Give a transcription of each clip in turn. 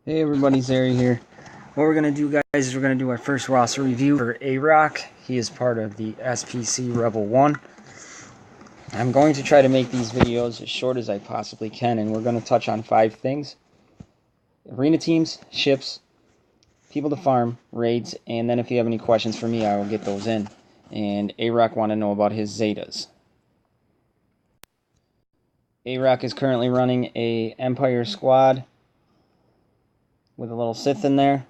Hey everybody, Zary here. What we're going to do, guys, is we're going to do our first roster review for Aroc. He is part of the SPC Rebel 1. I'm going to try to make these videos as short as I possibly can, and we're going to touch on 5 things. Arena teams, ships, people to farm, raids, and then if you have any questions for me, I will get those in. And Aroc want to know about his Zetas. Aroc is currently running a Empire squad with a little Sith in there,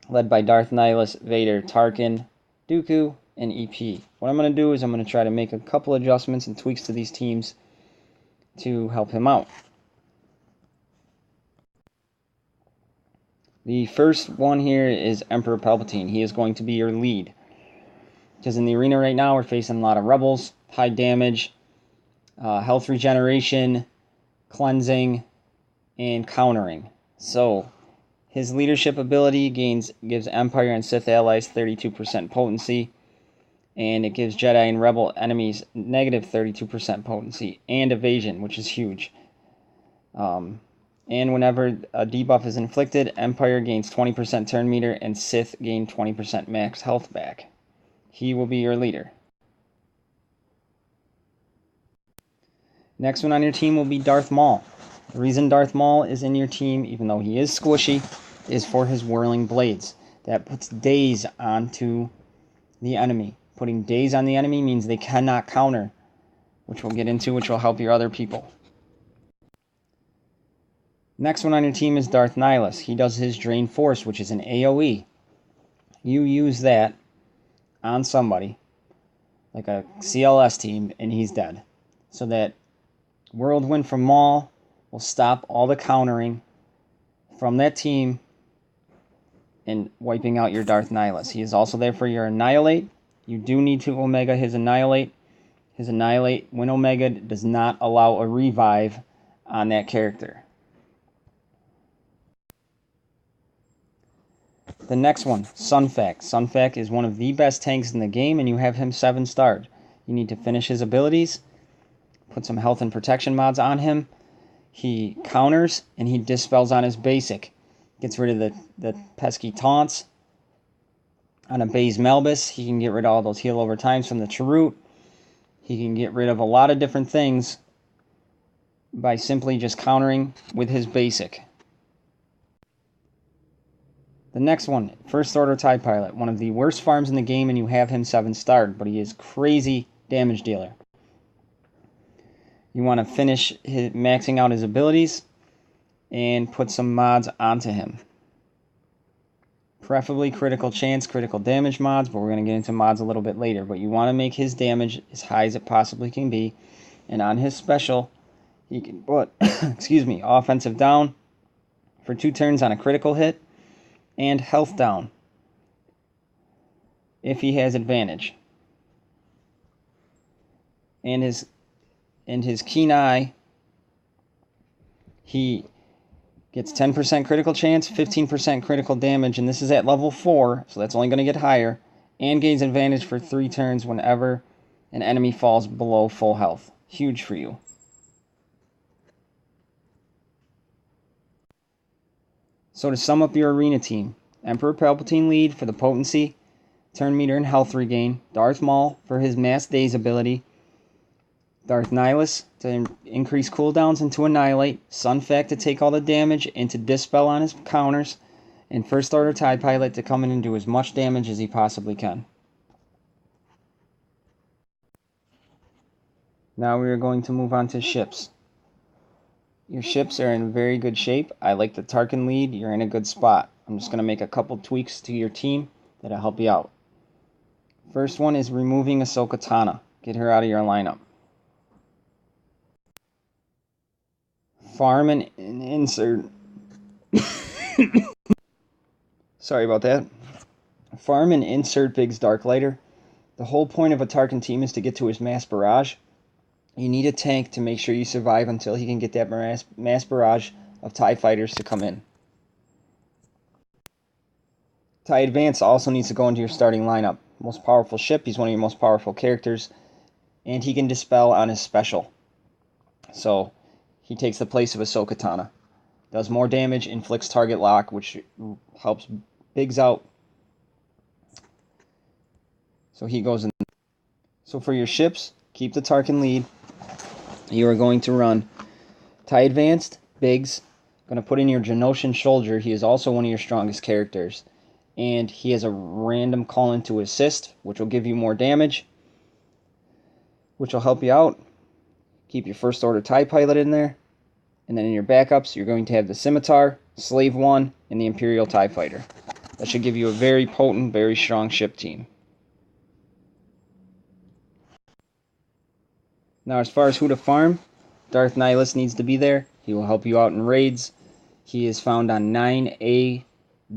led by Darth Nihilus, Vader, Tarkin, Dooku, and EP. What I'm going to do is I'm going to try to make a couple adjustments and tweaks to these teams to help him out. The first one here is Emperor Palpatine. He is going to be your lead, because in the arena right now we're facing a lot of rebels, high damage, health regeneration, cleansing, and countering. So his leadership ability gives Empire and Sith allies 32% potency, and it gives Jedi and Rebel enemies negative 32% potency and evasion, which is huge. And whenever a debuff is inflicted, Empire gains 20% turn meter and Sith gain 20% max health back. He will be your leader. Next one on your team will be Darth Maul. The reason Darth Maul is in your team, even though he is squishy, is for his whirling blades. That puts daze onto the enemy. Putting daze on the enemy means they cannot counter, which we'll get into, which will help your other people. Next one on your team is Darth Nihilus. He does his Drain Force, which is an AoE. You use that on somebody, like a CLS team, and he's dead. So that Whirlwind from Maul will stop all the countering from that team and wiping out your Darth Nihilus. He is also there for your Annihilate. You do need to Omega his Annihilate. His Annihilate, when Omega, does not allow a revive on that character. The next one, Sunfac. Sunfac is one of the best tanks in the game, and you have him 7-starred. You need to finish his abilities, put some health and protection mods on him. He counters, and he dispels on his basic. Gets rid of the pesky taunts. On a Baze Melbus, he can get rid of all those heal over times from the Chirrut. He can get rid of a lot of different things by simply just countering with his basic. The next one, First Order TIE Pilot. One of the worst farms in the game, and you have him 7-starred, but he is crazy damage dealer. You want to finish maxing out his abilities and put some mods onto him. Preferably critical chance, critical damage mods, but we're going to get into mods a little bit later. But you want to make his damage as high as it possibly can be. And on his special, he can put offensive down for 2 turns on a critical hit, and health down if he has advantage. And his keen eye, he gets 10% critical chance, 15% critical damage, and this is at level 4, so that's only going to get higher, and gains advantage for 3 turns whenever an enemy falls below full health. Huge for you. So to sum up your arena team, Emperor Palpatine lead for the potency, turn meter, and health regain. Darth Maul for his Mass Daze ability. Darth Nihilus to increase cooldowns and to Annihilate. Sunfac to take all the damage and to dispel on his counters. And First Order TIE Pilot to come in and do as much damage as he possibly can. Now we are going to move on to ships. Your ships are in very good shape. I like the Tarkin lead. You're in a good spot. I'm just going to make a couple tweaks to your team that'll help you out. First one is removing Ahsoka Tano. Get her out of your lineup. Farm and insert. Sorry about that. Farm and insert Biggs Darklighter. The whole point of a Tarkin team is to get to his mass barrage. You need a tank to make sure you survive until he can get that mass barrage of TIE fighters to come in. TIE Advance also needs to go into your starting lineup. Most powerful ship, he's one of your most powerful characters, and he can dispel on his special. So he takes the place of Ahsoka Tano. Does more damage, inflicts target lock, which helps Biggs out. So he goes in. So for your ships, keep the Tarkin lead. You are going to run TIE Advanced, Biggs. Going to put in your Geonosian Soldier. He is also one of your strongest characters. And he has a random call-in to assist, which will give you more damage, which will help you out. Keep your First Order TIE Pilot in there. And then in your backups, you're going to have the Scimitar, Slave 1, and the Imperial TIE Fighter. That should give you a very potent, very strong ship team. Now, as far as who to farm, Darth Nihilus needs to be there. He will help you out in raids. He is found on 9A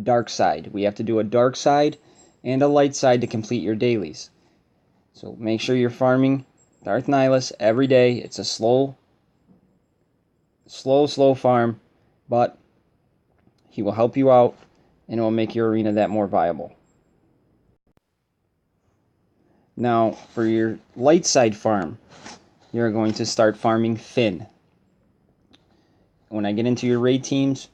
Dark Side. We have to do a Dark Side and a Light Side to complete your dailies. So make sure you're farming Darth Nihilus every day. It's a slow farm, but he will help you out and it will make your arena that more viable. Now, for your light side farm, you're going to start farming Finn. When I get into your raid teams,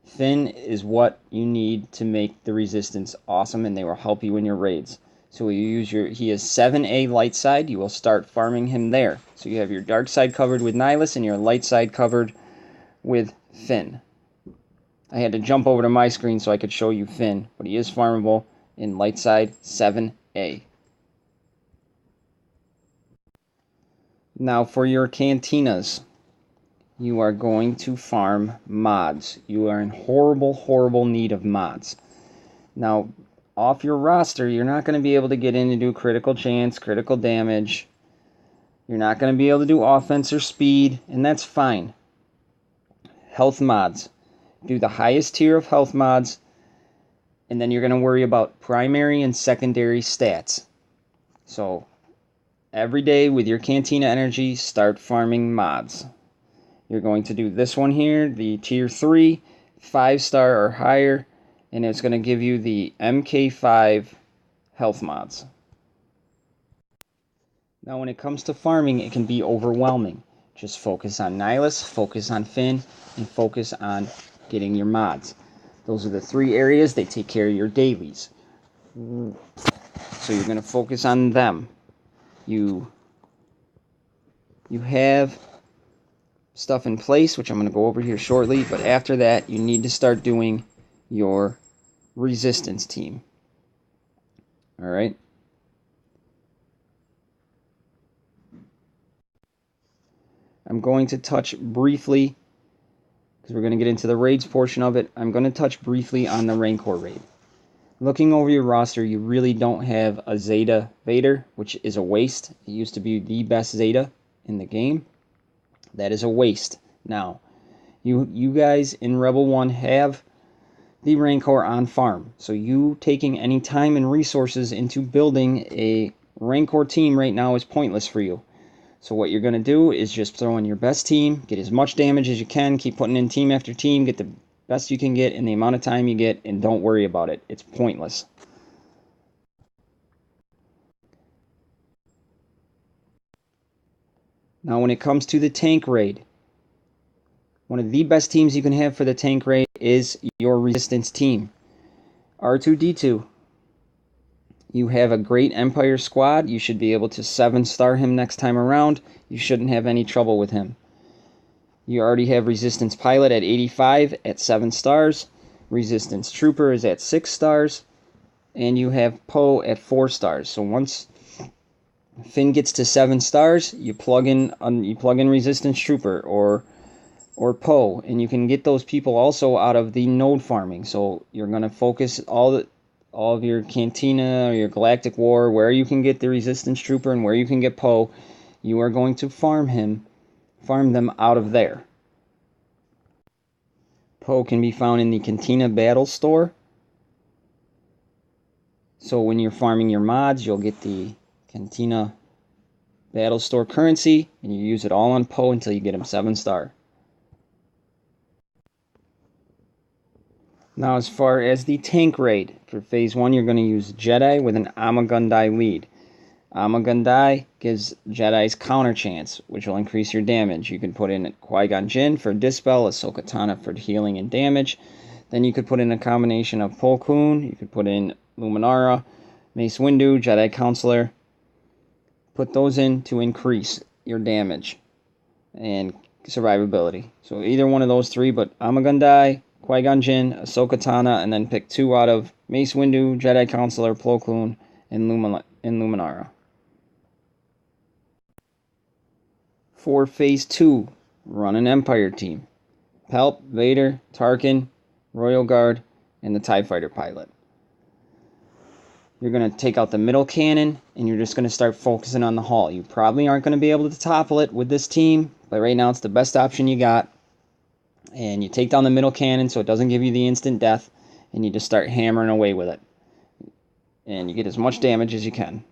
Finn is what you need to make the Resistance awesome, and they will help you in your raids. So you use he is 7A light side, you will start farming him there. So you have your dark side covered with Nihilus and your light side covered with Finn. I had to jump over to my screen so I could show you Finn, but he is farmable in light side 7A. Now for your cantinas, you are going to farm mods. You are in horrible need of mods. Now, off your roster, you're not going to be able to get in and do critical chance, critical damage. You're not going to be able to do offense or speed, and that's fine. Health mods. Do the highest tier of health mods, and then you're going to worry about primary and secondary stats. So, every day with your Cantina energy, start farming mods. You're going to do this one here, the tier 3, 5-star or higher, and it's going to give you the MK5 health mods. Now when it comes to farming, it can be overwhelming. Just focus on Nihilus, focus on Finn, and focus on getting your mods. Those are the 3 areas. They take care of your dailies. So you're going to focus on them. You have stuff in place, which I'm going to go over here shortly, but after that, you need to start doing your resistance team. Alright? I'm going to touch briefly, because we're going to get into the raids portion of it, I'm going to touch briefly on the Rancor raid. Looking over your roster, you really don't have a Zeta Vader, which is a waste. It used to be the best Zeta in the game. That is a waste. Now, you guys in Rebel 1 have the Rancor on farm. So you taking any time and resources into building a Rancor team right now is pointless for you. So what you're going to do is just throw in your best team, get as much damage as you can, keep putting in team after team, get the best you can get in the amount of time you get, and don't worry about it. It's pointless. Now when it comes to the tank raid, one of the best teams you can have for the tank raid is your resistance team. R2-D2. You have a great Empire squad. You should be able to 7-star him next time around. You shouldn't have any trouble with him. You already have Resistance Pilot at 85 at 7 stars. Resistance Trooper is at 6 stars. And you have Poe at 4 stars. So once Finn gets to 7 stars, you plug in Resistance Trooper or Poe, and you can get those people also out of the node farming. So you're going to focus all of your Cantina or your Galactic War, where you can get the Resistance Trooper and where you can get Poe, you are going to farm them out of there. Poe can be found in the Cantina Battle Store. So when you're farming your mods, you'll get the Cantina Battle Store currency, and you use it all on Poe until you get him 7-star. Now as far as the tank raid, for Phase 1 you're going to use Jedi with an Amagundai lead. Amagandai gives Jedi's counter chance, which will increase your damage. You can put in Qui-Gon Jinn for Dispel, Ahsoka Tano for healing and damage. Then you could put in a combination of Plo Koon, you could put in Luminara, Mace Windu, Jedi Counselor. Put those in to increase your damage and survivability. So either one of those three, but Amagandai, Qui-Gon Jinn, Ahsoka Tano, and then pick 2 out of Mace Windu, Jedi Counselor, Plo Koon, and Luminara. For Phase 2, run an Empire team. Palp, Vader, Tarkin, Royal Guard, and the TIE Fighter pilot. You're going to take out the middle cannon, and you're just going to start focusing on the hull. You probably aren't going to be able to topple it with this team, but right now it's the best option you got. And you take down the middle cannon so it doesn't give you the instant death, and you just start hammering away with it. And you get as much damage as you can.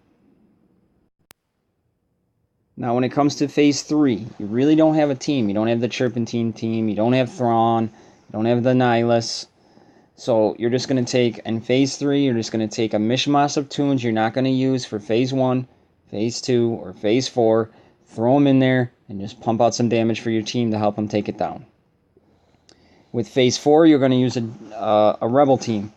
Now when it comes to Phase 3, you really don't have a team. You don't have the Turpentine team, you don't have Thrawn, you don't have the Nihilus. So you're just going to take, in Phase 3, you're just going to take a mishmash of tunes you're not going to use for Phase 1, Phase 2, or Phase 4, throw them in there, and just pump out some damage for your team to help them take it down. With Phase 4, you're going to use a Rebel team.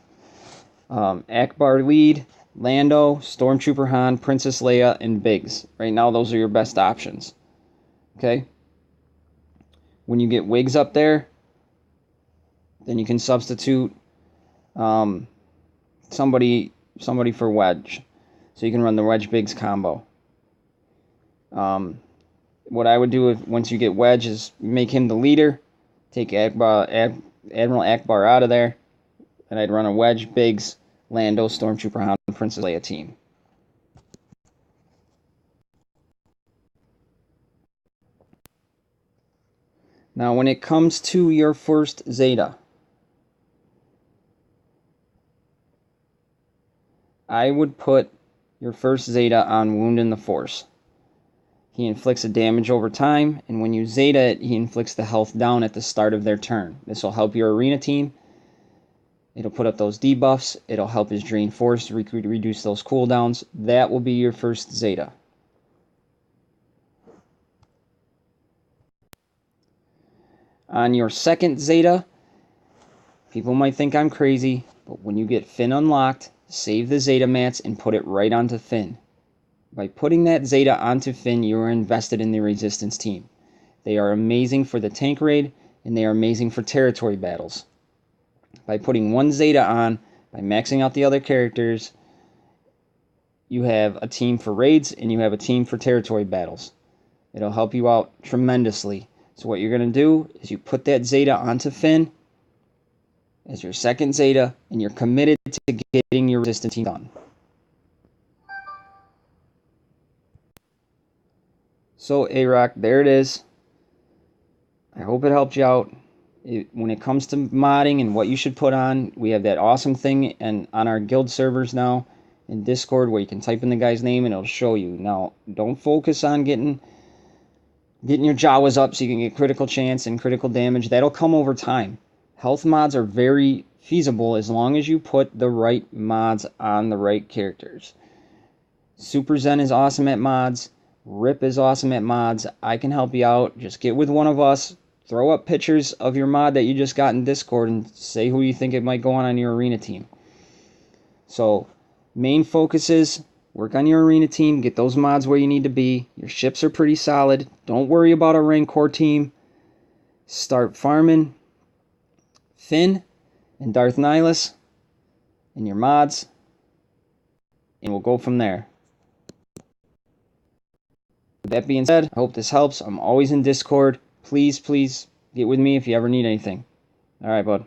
Akbar lead, Lando, Stormtrooper Han, Princess Leia, and Biggs. Right now, those are your best options. Okay? When you get Wigs up there, then you can substitute somebody for Wedge. So you can run the Wedge Biggs combo. What I would do once you get Wedge is make him the leader, take Admiral Akbar out of there, and I'd run a Wedge, Biggs, Lando, Stormtrooper Han, Princess Leia team. Now when it comes to your first Zeta, I would put your first Zeta on Wound in the Force. He inflicts a damage over time, and when you Zeta it, he inflicts the health down at the start of their turn. This will help your arena team. It'll put up those debuffs. It'll help his Drain Force to reduce those cooldowns. That will be your first Zeta. On your second Zeta, people might think I'm crazy, but when you get Finn unlocked, save the Zeta mats and put it right onto Finn. By putting that Zeta onto Finn, you are invested in the Resistance team. They are amazing for the tank raid, and they are amazing for territory battles. By putting one Zeta on, by maxing out the other characters, you have a team for raids and you have a team for territory battles. It'll help you out tremendously. So what you're going to do is you put that Zeta onto Finn as your second Zeta, and you're committed to getting your Resistance team done. So Aroc, there it is. I hope it helped you out. When it comes to modding and what you should put on, we have that awesome thing on our guild servers now in Discord where you can type in the guy's name and it'll show you. Now, don't focus on getting your Jawas up so you can get critical chance and critical damage. That'll come over time. Health mods are very feasible as long as you put the right mods on the right characters. Super Zen is awesome at mods. Rip is awesome at mods. I can help you out. Just get with one of us. Throw up pictures of your mod that you just got in Discord and say who you think it might go on your arena team. So, main focus is work on your arena team, get those mods where you need to be. Your ships are pretty solid. Don't worry about a Rancor team. Start farming Finn and Darth Nihilus and your mods, and we'll go from there. With that being said, I hope this helps. I'm always in Discord. Please get with me if you ever need anything. All right, bud.